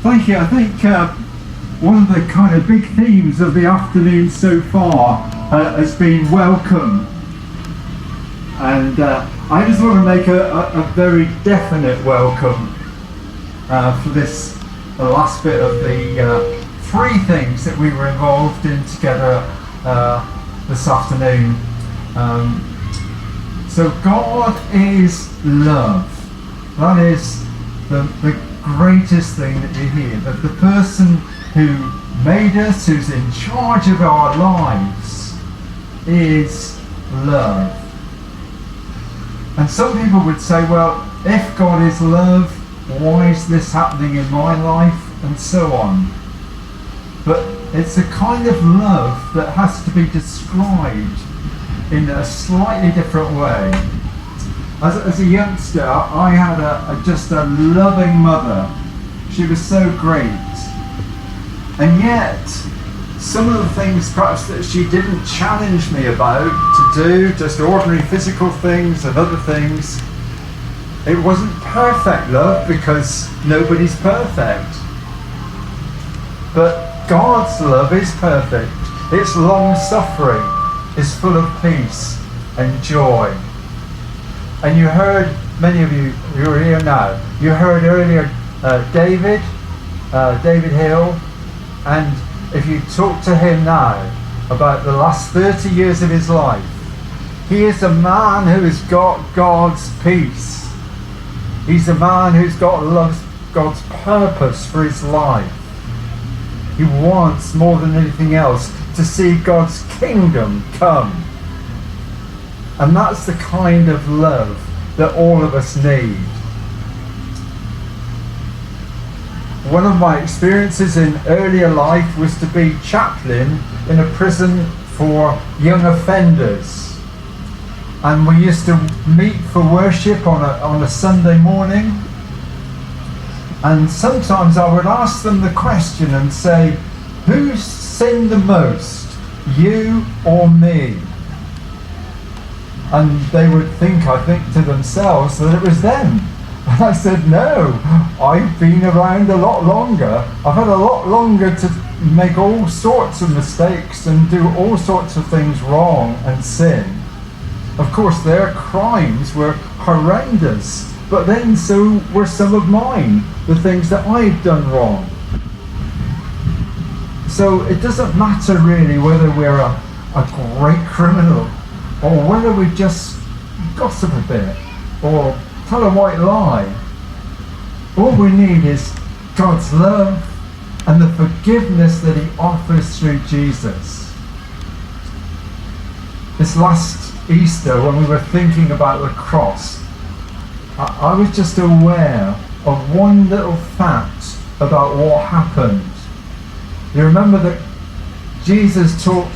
Thank you. I think one of the kind of big themes of the afternoon so far has been welcome. And I just want to make a very definite welcome for this last bit of the 3 things that we were involved in together this afternoon. So God is love. That is the greatest thing that you hear. That the person who made us, who's in charge of our lives, is love. And some people would say, well, if God is love, why is this happening in my life? And so on. But it's a kind of love that has to be described in a slightly different way. As a youngster, I had just a loving mother. She was so great. And yet, some of the things perhaps that she didn't challenge me about to do, just ordinary physical things and other things, it wasn't perfect love, because nobody's perfect. But God's love is perfect. It's long-suffering. It's full of peace and joy. And you heard, many of you who are here now, you heard earlier David Hill, and if you talk to him now about the last 30 years of his life, he is a man who has got God's peace. He's a man who's got God's purpose for his life. He wants, more than anything else, to see God's kingdom come. And that's the kind of love that all of us need. One of my experiences in earlier life was to be chaplain in a prison for young offenders. And we used to meet for worship on a Sunday morning. And sometimes I would ask them the question and say, who sinned the most, you or me? And they would think, I think to themselves, that it was them. And I said, no, I've been around a lot longer. I've had a lot longer to make all sorts of mistakes and do all sorts of things wrong and sin. Of course, their crimes were horrendous, but then so were some of mine, the things that I've done wrong. So it doesn't matter really whether we're a great criminal, or whether we just gossip a bit, or tell a white lie. All we need is God's love and the forgiveness that he offers through Jesus. This last Easter, when we were thinking about the cross, I was just aware of one little fact about what happened. You remember that Jesus talked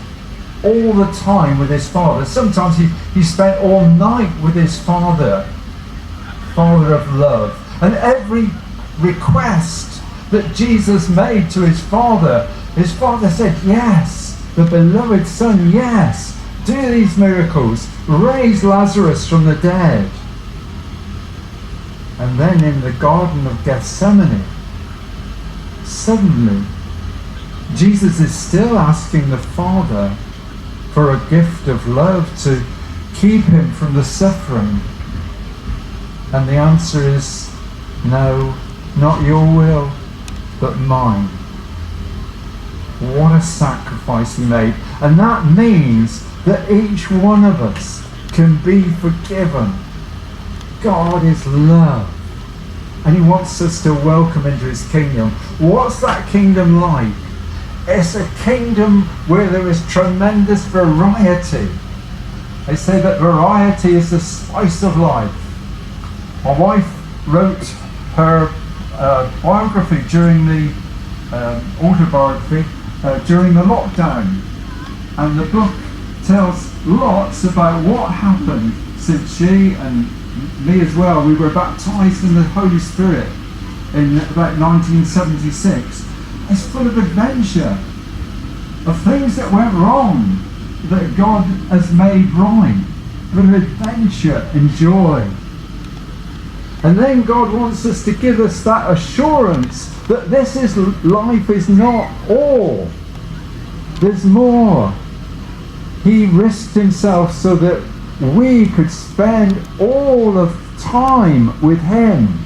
all the time with his Father. Sometimes he spent all night with his Father of love. And every request that Jesus made to his Father said, yes, the beloved Son, yes, do these miracles, raise Lazarus from the dead. And then in the Garden of Gethsemane, suddenly, Jesus is still asking the Father for a gift of love to keep him from the suffering. And the answer is, no, not your will, but mine. What a sacrifice he made. And that means that each one of us can be forgiven. God is love, and he wants us to welcome into his kingdom. What's that kingdom like? It's a kingdom where there is tremendous variety. They say that variety is the spice of life. My wife wrote her biography during the autobiography during the lockdown, and the book tells lots about what happened since she and me as well, we were baptized in the Holy Spirit in about 1976. It's full of adventure, of things that went wrong that God has made right, full of adventure and joy. And then God wants us to give us that assurance that life is not all. There's more. He risked himself so that we could spend all of time with him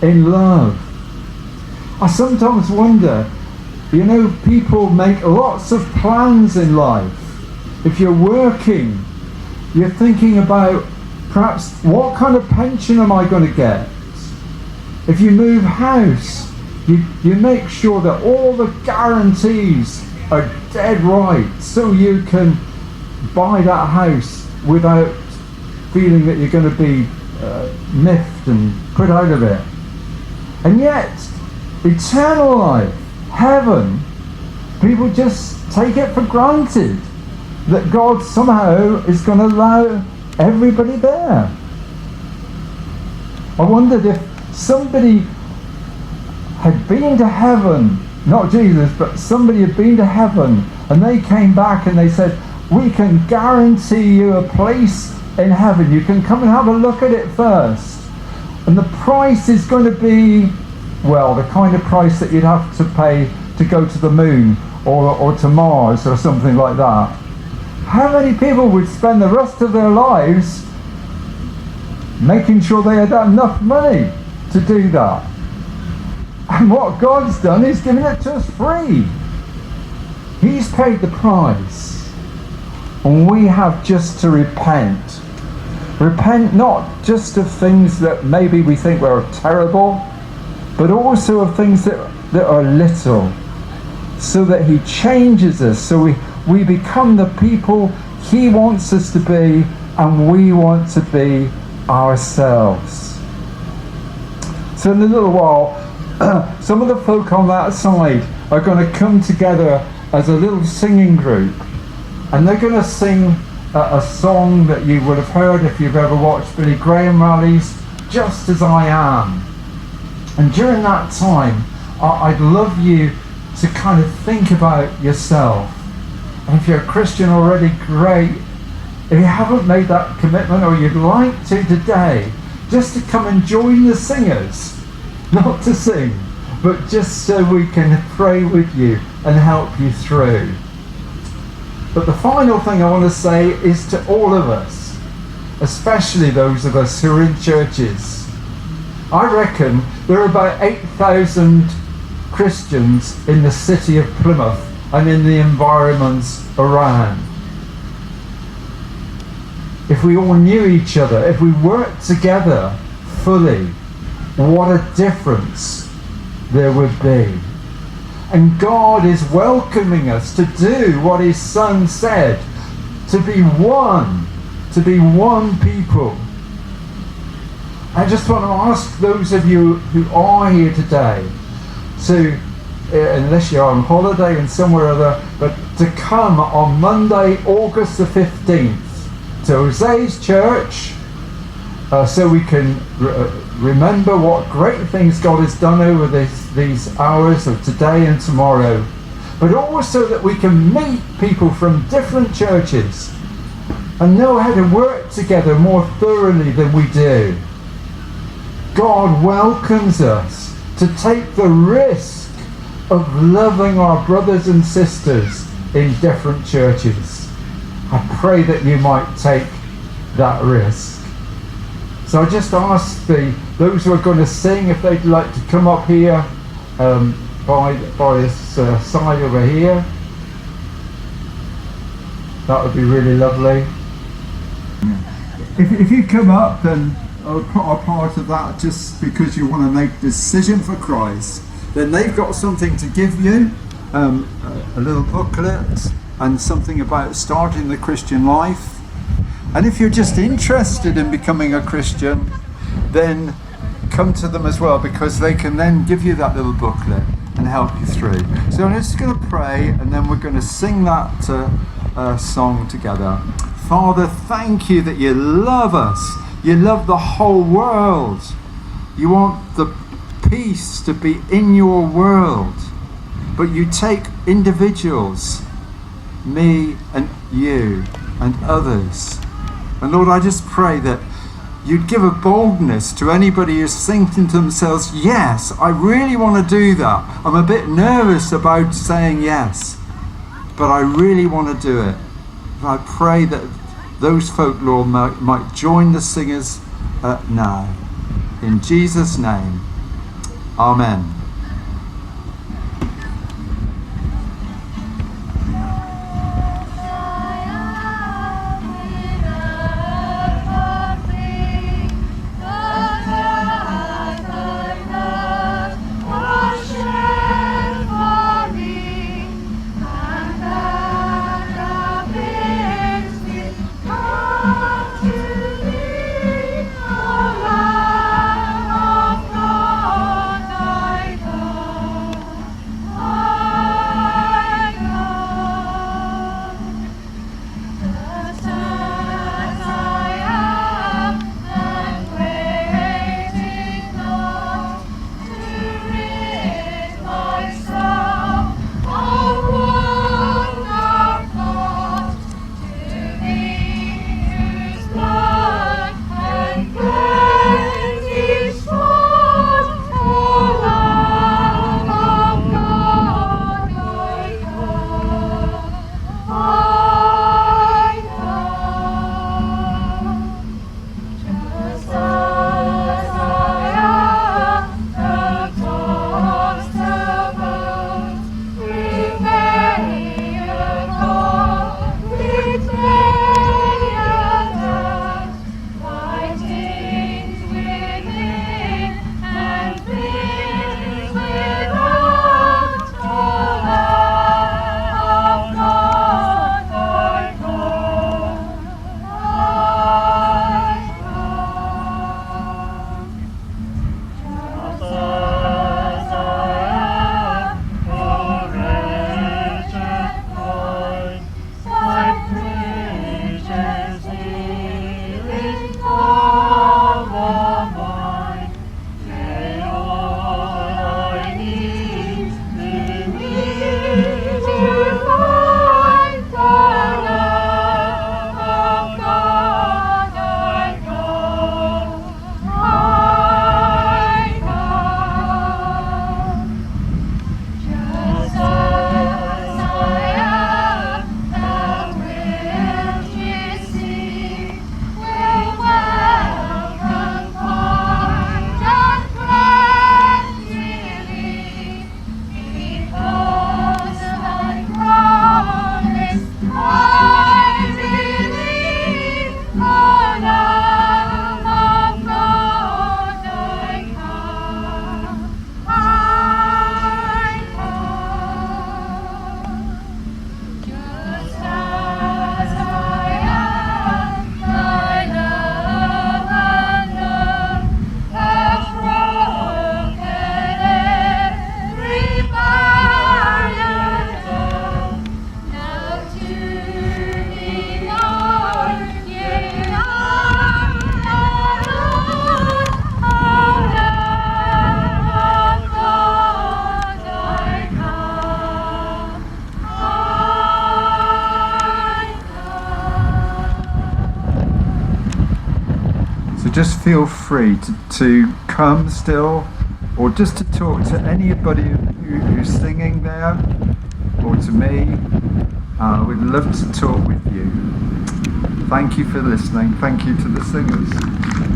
in love. I sometimes wonder, people make lots of plans in life. If you're working, you're thinking about perhaps what kind of pension am I going to get? If you move house, you make sure that all the guarantees are dead right so you can buy that house without feeling that you're going to be miffed and put out of it. And yet, eternal life, heaven, people just take it for granted that God somehow is going to allow everybody there. I wondered if somebody had been to heaven, not Jesus, but somebody had been to heaven, and they came back and they said, we can guarantee you a place in heaven. You can come and have a look at it first. And the price is going to be, well, the kind of price that you'd have to pay to go to the moon or to Mars or something like that. How many people would spend the rest of their lives making sure they had enough money to do that? And what God's done is given it to us free. He's paid the price. And we have just to repent. Repent not just of things that maybe we think were terrible, but also of things that are little, so that he changes us, so we become the people he wants us to be, and we want to be ourselves. So in a little while, some of the folk on that side are going to come together as a little singing group, and they're going to sing a song that you would have heard if you've ever watched Billy Graham rallies, Just As I Am. And during that time, I'd love you to kind of think about yourself. And if you're a Christian already, great. If you haven't made that commitment, or you'd like to today, just to come and join the singers, not to sing, but just so we can pray with you and help you through. But the final thing I want to say is to all of us, especially those of us who are in churches. I reckon there are about 8,000 Christians in the city of Plymouth and in the environments around. If we all knew each other, if we worked together fully, what a difference there would be. And God is welcoming us to do what his Son said, to be one people. I just want to ask those of you who are here today to, unless you're on holiday and somewhere or other, but to come on Monday, August the 15th to Jose's church, so we can remember what great things God has done over these hours of today and tomorrow, but also that we can meet people from different churches and know how to work together more thoroughly than we do. God welcomes us to take the risk of loving our brothers and sisters in different churches. I pray that you might take that risk. So I just ask those who are going to sing if they'd like to come up here by this side over here. That would be really lovely. If you come up, then are part of that just because you want to make a decision for Christ, then they've got something to give you, a little booklet and something about starting the Christian life. And if you're just interested in becoming a Christian, then come to them as well, because they can then give you that little booklet and help you through. So I'm just going to pray, and then we're going to sing that song together. Father, thank you that you love us. You love the whole world. You want the peace to be in your world. But you take individuals, me and you and others. And Lord, I just pray that you'd give a boldness to anybody who's thinking to themselves, yes, I really want to do that. I'm a bit nervous about saying yes, but I really want to do it. And I pray that those folk, Lord, might join the singers now. In Jesus' name, amen. Just feel free to come still, or just to talk to anybody who's singing there, or to me. We'd love to talk with you. Thank you for listening. Thank you to the singers.